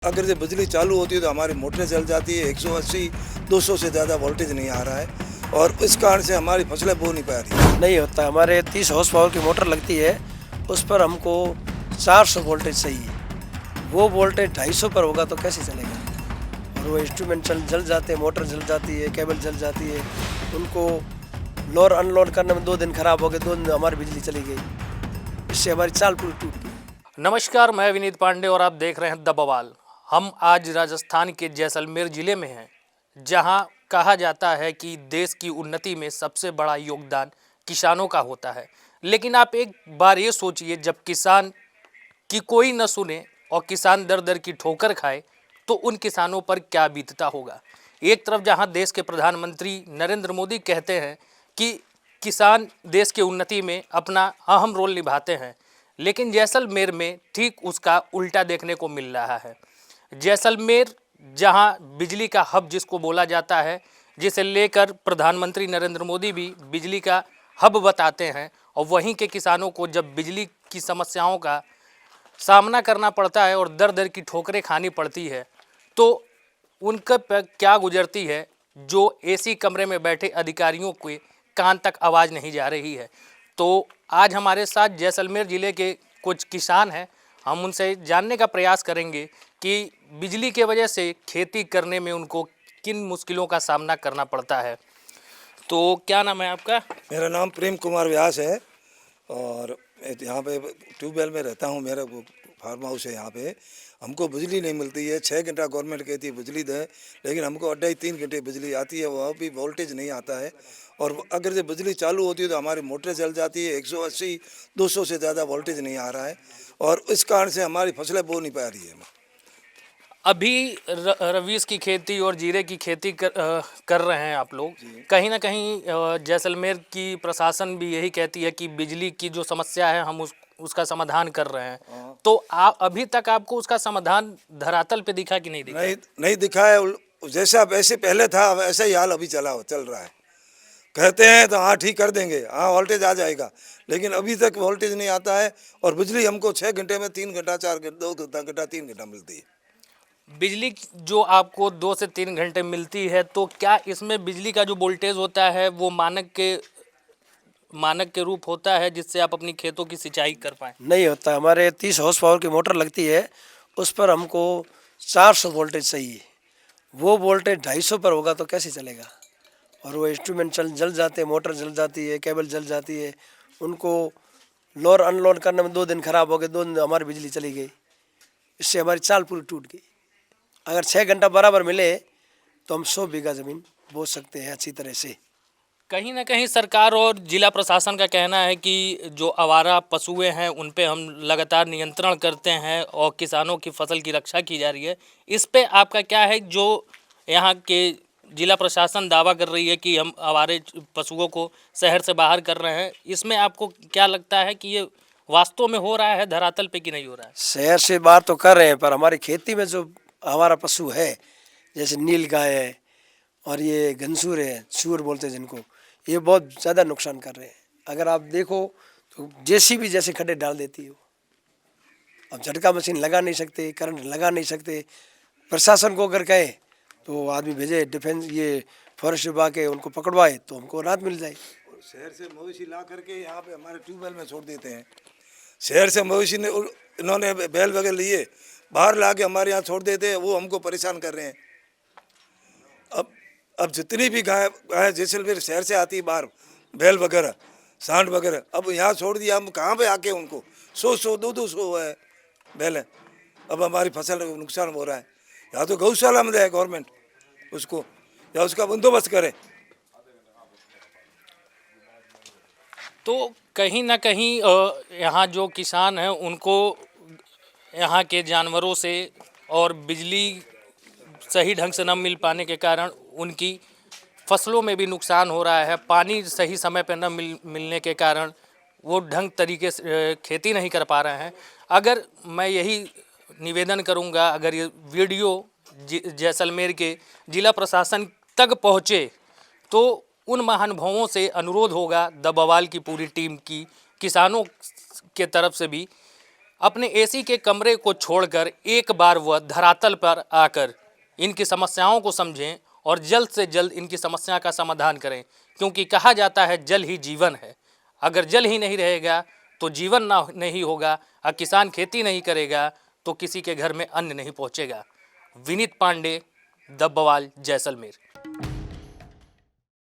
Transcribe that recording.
अगर जब बिजली चालू होती है तो हमारी मोटरें जल जाती है। 180-200 से ज़्यादा वोल्टेज नहीं आ रहा है और इस कारण से हमारी फसलें बो नहीं पा रही। नहीं होता। हमारे 30 हॉर्स पावर की मोटर लगती है, उस पर हमको 400 वोल्टेज चाहिए। वो वोल्टेज 250 पर होगा तो कैसे चलेगा। और वो इंस्ट्रूमेंट जल जाते हैं, मोटर जल जाती है, केबल जल जाती है। उनको लोड अनलोड करने में 2 दिन खराब हो गए, 2 दिन हमारी बिजली चली गई। इससे हमारी चाल पूरी टूट गई। नमस्कार, मैं विनीत पांडे और आप देख रहे हैं द बवाल। हम आज राजस्थान के जैसलमेर ज़िले में हैं, जहां कहा जाता है कि देश की उन्नति में सबसे बड़ा योगदान किसानों का होता है। लेकिन आप एक बार ये सोचिए, जब किसान की कोई न सुने और किसान दर दर की ठोकर खाए तो उन किसानों पर क्या बीतता होगा। एक तरफ जहां देश के प्रधानमंत्री नरेंद्र मोदी कहते हैं कि किसान देश की उन्नति में अपना अहम रोल निभाते हैं, लेकिन जैसलमेर में ठीक उसका उल्टा देखने को मिल रहा है। जैसलमेर जहां बिजली का हब जिसको बोला जाता है, जिसे लेकर प्रधानमंत्री नरेंद्र मोदी भी बिजली का हब बताते हैं, और वहीं के किसानों को जब बिजली की समस्याओं का सामना करना पड़ता है और दर दर की ठोकरें खानी पड़ती है, तो उनके पर क्या गुजरती है जो एसी कमरे में बैठे अधिकारियों के कान तक आवाज़ नहीं जा रही है। तो आज हमारे साथ जैसलमेर ज़िले के कुछ किसान हैं, हम उनसे जानने का प्रयास करेंगे कि बिजली के वजह से खेती करने में उनको किन मुश्किलों का सामना करना पड़ता है। तो क्या नाम है आपका? मेरा नाम प्रेम कुमार व्यास है और यहाँ पे ट्यूबवेल में रहता हूँ। मेरा फार्म हाउस है। यहाँ पे हमको बिजली नहीं मिलती है। 6 घंटा गवर्नमेंट कहती है बिजली दे, लेकिन हमको 2.5-3 घंटे बिजली आती है, वह भी वोल्टेज नहीं आता है। और अगर जब बिजली चालू होती है तो हमारी मोटरें जल जाती है। 180-200 से ज़्यादा वोल्टेज नहीं आ रहा है और इस कारण से हमारी फसलें बो नहीं पा रही है। अभी रवीस की खेती और जीरे की खेती कर रहे हैं आप लोग। कहीं ना कहीं जैसलमेर की प्रशासन भी यही कहती है कि बिजली की जो समस्या है हम उसका समाधान कर रहे हैं। तो आप अभी तक आपको उसका समाधान धरातल पे दिखा कि नहीं दिखा? नहीं दिखा है। जैसा वैसे पहले था वैसा ही हाल अभी चल रहा है। कहते हैं तो हाँ ठीक कर देंगे, हाँ वोल्टेज आ जाएगा, लेकिन अभी तक वोल्टेज नहीं आता है। और बिजली हमको 6 घंटे में 3 घंटा 4 घंटा 2 घंटा 3 घंटा मिलती है। बिजली जो आपको 2 से 3 घंटे मिलती है, तो क्या इसमें बिजली का जो वोल्टेज होता है वो मानक के रूप होता है जिससे आप अपनी खेतों की सिंचाई कर पाएँ? नहीं होता। हमारे 30 हॉर्स पावर की मोटर लगती है, उस पर हमको 400 वोल्टेज चाहिए। वो वोल्टेज 250 पर होगा तो कैसे चलेगा। और वो इंस्ट्रूमेंट जल जाते हैं, मोटर जल जाती है, केबल जल जाती है। उनको लोड अनलोड करने में 2 दिन खराब हो गए, 2 दिन हमारी बिजली चली गई। इससे हमारी चाल पूरी टूट गई। अगर 6 घंटा बराबर मिले तो हम 100 बीघा ज़मीन बो सकते हैं अच्छी तरह से। कहीं ना कहीं सरकार और जिला प्रशासन का कहना है कि जो आवारा पशुएं हैं उन पे हम लगातार नियंत्रण करते हैं और किसानों की फसल की रक्षा की जा रही है। इस पे आपका क्या है? जो यहाँ के जिला प्रशासन दावा कर रही है कि हम आवारे पशुओं को शहर से बाहर कर रहे हैं, इसमें आपको क्या लगता है कि ये वास्तव में हो रहा है धरातल पे कि नहीं हो रहा है? शहर से बाहर तो कर रहे हैं, पर हमारी खेती में जो हमारा पशु है, जैसे नील गाय है और ये घनसूर है, सूर बोलते हैं जिनको, ये बहुत ज़्यादा नुकसान कर रहे हैं। अगर आप देखो तो जेसीबी जैसे खड्डे डाल देती है। अब झटका मशीन लगा नहीं सकते, करंट लगा नहीं सकते। प्रशासन को अगर कहे तो आदमी भेजे डिफेंस, ये फॉरेस्ट विभाग के, उनको पकड़वाए तो हमको राहत मिल जाए। और शहर से मवेशी ला करके यहाँ पे हमारे ट्यूबवेल में छोड़ देते हैं। शहर से मवेशी ने इन्होंने बैल वगैरह लिए बाहर ला के हमारे यहाँ छोड़ देते हैं, वो हमको परेशान कर रहे हैं। अब जितनी भी गाय जैसलमेर शहर से आती है बाहर, बैल वगैरह सांड वगैरह, अब यहाँ छोड़ दिया। हम कहाँ पे आके उनको 100 200 है बैल है। अब हमारी फसल को नुकसान हो रहा है। या तो गौशाला में दे गवर्नमेंट उसको, या उसका बंदोबस्त करे। तो कहीं ना कहीं यहाँ जो किसान हैं उनको यहाँ के जानवरों से और बिजली सही ढंग से न मिल पाने के कारण उनकी फसलों में भी नुकसान हो रहा है। पानी सही समय पर न मिलने के कारण वो ढंग तरीके से खेती नहीं कर पा रहे हैं। अगर मैं यही निवेदन करूंगा, अगर ये वीडियो जैसलमेर के जिला प्रशासन तक पहुँचे तो उन महानुभावों से अनुरोध होगा, द बवाल की पूरी टीम की, किसानों के तरफ से भी, अपने एसी के कमरे को छोड़कर एक बार वह धरातल पर आकर इनकी समस्याओं को समझें और जल्द से जल्द इनकी समस्या का समाधान करें, क्योंकि कहा जाता है जल ही जीवन है। अगर जल ही नहीं रहेगा तो जीवन नहीं होगा, और किसान खेती नहीं करेगा तो किसी के घर में अन्न नहीं पहुंचेगा। विनीत पांडे, द बवाल, जैसलमेर।